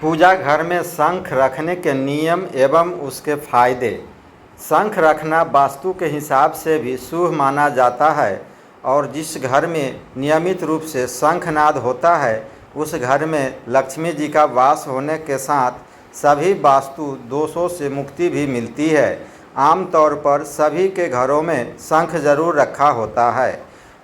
पूजा घर में शंख रखने के नियम एवं उसके फायदे। शंख रखना वास्तु के हिसाब से भी शुभ माना जाता है और जिस घर में नियमित रूप से शंखनाद होता है उस घर में लक्ष्मी जी का वास होने के साथ सभी वास्तु दोषों से मुक्ति भी मिलती है। आमतौर पर सभी के घरों में शंख जरूर रखा होता है।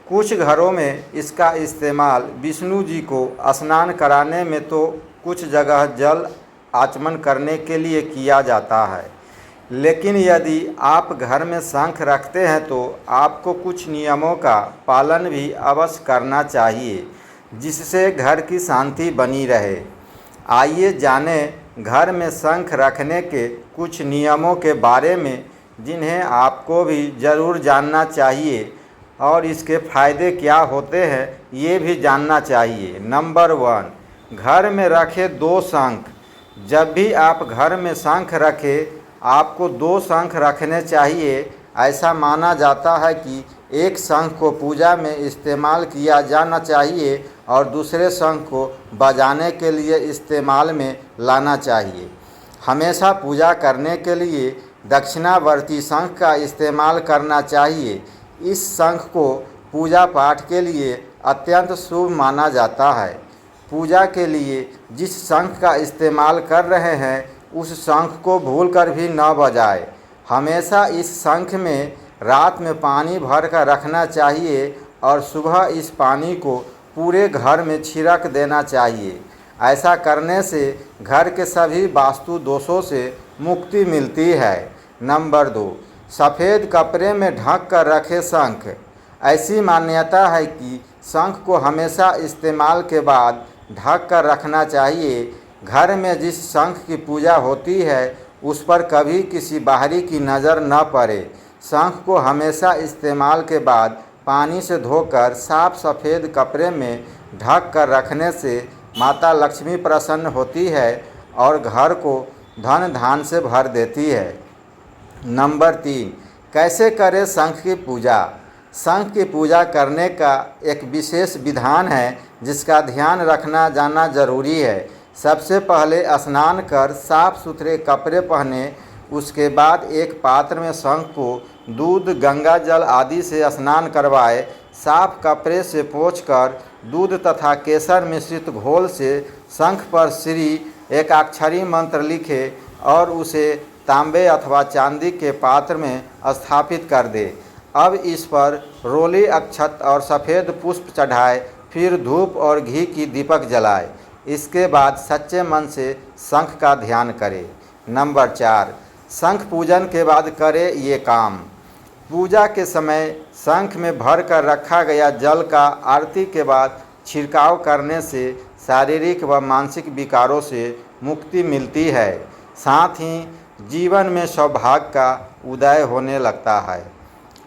कुछ घरों में इसका इस्तेमाल विष्णु जी को स्नान कराने में तो कुछ जगह जल आचमन करने के लिए किया जाता है। लेकिन यदि आप घर में शंख रखते हैं तो आपको कुछ नियमों का पालन भी अवश्य करना चाहिए जिससे घर की शांति बनी रहे। आइए जानें घर में शंख रखने के कुछ नियमों के बारे में जिन्हें आपको भी ज़रूर जानना चाहिए और इसके फायदे क्या होते हैं ये भी जानना चाहिए। नंबर 1, घर में रखे 2 शंख। जब भी आप घर में शंख रखें आपको 2 शंख रखने चाहिए। ऐसा माना जाता है कि एक शंख को पूजा में इस्तेमाल किया जाना चाहिए और दूसरे शंख को बजाने के लिए इस्तेमाल में लाना चाहिए। हमेशा पूजा करने के लिए दक्षिणावर्ती शंख का इस्तेमाल करना चाहिए। इस शंख को पूजा पाठ के लिए अत्यंत शुभ माना जाता है। पूजा के लिए जिस शंख का इस्तेमाल कर रहे हैं उस शंख को भूलकर भी न बजाएं। हमेशा इस शंख में रात में पानी भर कर रखना चाहिए और सुबह इस पानी को पूरे घर में छिड़क देना चाहिए। ऐसा करने से घर के सभी वास्तु दोषों से मुक्ति मिलती है। नंबर 2, सफ़ेद कपड़े में ढक कर रखे शंख। ऐसी मान्यता है कि शंख को हमेशा इस्तेमाल के बाद ढक कर रखना चाहिए। घर में जिस शंख की पूजा होती है उस पर कभी किसी बाहरी की नज़र न पड़े। शंख को हमेशा इस्तेमाल के बाद पानी से धोकर साफ सफ़ेद कपड़े में ढक कर रखने से माता लक्ष्मी प्रसन्न होती है और घर को धन धान से भर देती है। नंबर 3, कैसे करें शंख की पूजा। शंख की पूजा करने का एक विशेष विधान है जिसका ध्यान रखना जाना जरूरी है। सबसे पहले स्नान कर साफ सुथरे कपड़े पहने। उसके बाद एक पात्र में शंख को दूध गंगा जल आदि से स्नान करवाए। साफ कपड़े से पोंछकर दूध तथा केसर मिश्रित घोल से शंख पर श्री एकाक्षरी मंत्र लिखे और उसे तांबे अथवा चांदी के पात्र में स्थापित कर दे। अब इस पर रोली अक्षत और सफ़ेद पुष्प चढ़ाए, फिर धूप और घी की दीपक जलाए। इसके बाद सच्चे मन से शंख का ध्यान करें। नंबर 4, शंख पूजन के बाद करें ये काम। पूजा के समय शंख में भर कर रखा गया जल का आरती के बाद छिड़काव करने से शारीरिक व मानसिक विकारों से मुक्ति मिलती है। साथ ही जीवन में सौभाग्य का उदय होने लगता है।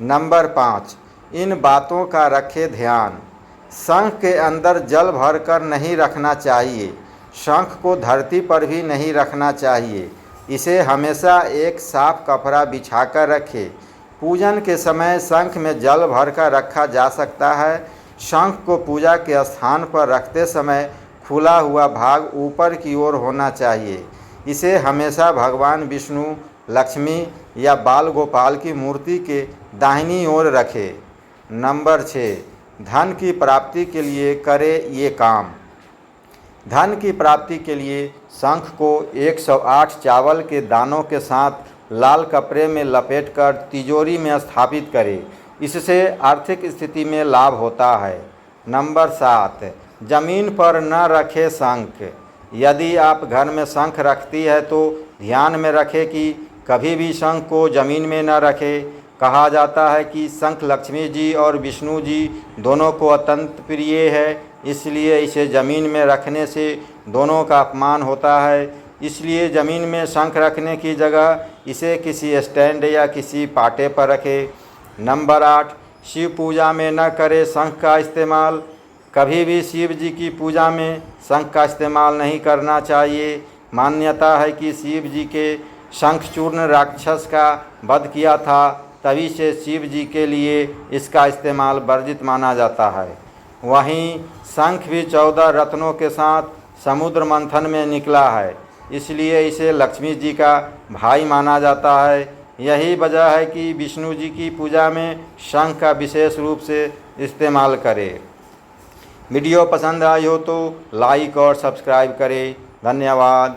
नंबर 5, इन बातों का रखें ध्यान। शंख के अंदर जल भरकर नहीं रखना चाहिए। शंख को धरती पर भी नहीं रखना चाहिए। इसे हमेशा एक साफ कपड़ा बिछाकर रखें। पूजन के समय शंख में जल भरकर रखा जा सकता है। शंख को पूजा के स्थान पर रखते समय खुला हुआ भाग ऊपर की ओर होना चाहिए। इसे हमेशा भगवान विष्णु, लक्ष्मी या बाल गोपाल की मूर्ति के दाहिनी ओर रखें। नंबर 6, धन की प्राप्ति के लिए करें ये काम। धन की प्राप्ति के लिए शंख को 108 चावल के दानों के साथ लाल कपड़े में लपेटकर तिजोरी में स्थापित करें। इससे आर्थिक स्थिति में लाभ होता है। नंबर 7, जमीन पर न रखें शंख। यदि आप घर में शंख रखती है तो ध्यान में रखें कि कभी भी शंख को जमीन में न रखें। कहा जाता है कि शंख लक्ष्मी जी और विष्णु जी दोनों को अत्यंत प्रिय है, इसलिए इसे ज़मीन में रखने से दोनों का अपमान होता है। इसलिए ज़मीन में शंख रखने की जगह इसे किसी स्टैंड या किसी पाटे पर रखें। नंबर 8, शिव पूजा में न करें शंख का इस्तेमाल। कभी भी शिव जी की पूजा में शंख का इस्तेमाल नहीं करना चाहिए। मान्यता है कि शिव जी के शंखचूर्ण राक्षस का वध किया था, तभी से शिव जी के लिए इसका इस्तेमाल वर्जित माना जाता है। वहीं शंख भी 14 रत्नों के साथ समुद्र मंथन में निकला है, इसलिए इसे लक्ष्मी जी का भाई माना जाता है। यही वजह है कि विष्णु जी की पूजा में शंख का विशेष रूप से इस्तेमाल करें। वीडियो पसंद आई हो तो लाइक और सब्सक्राइब करें। धन्यवाद।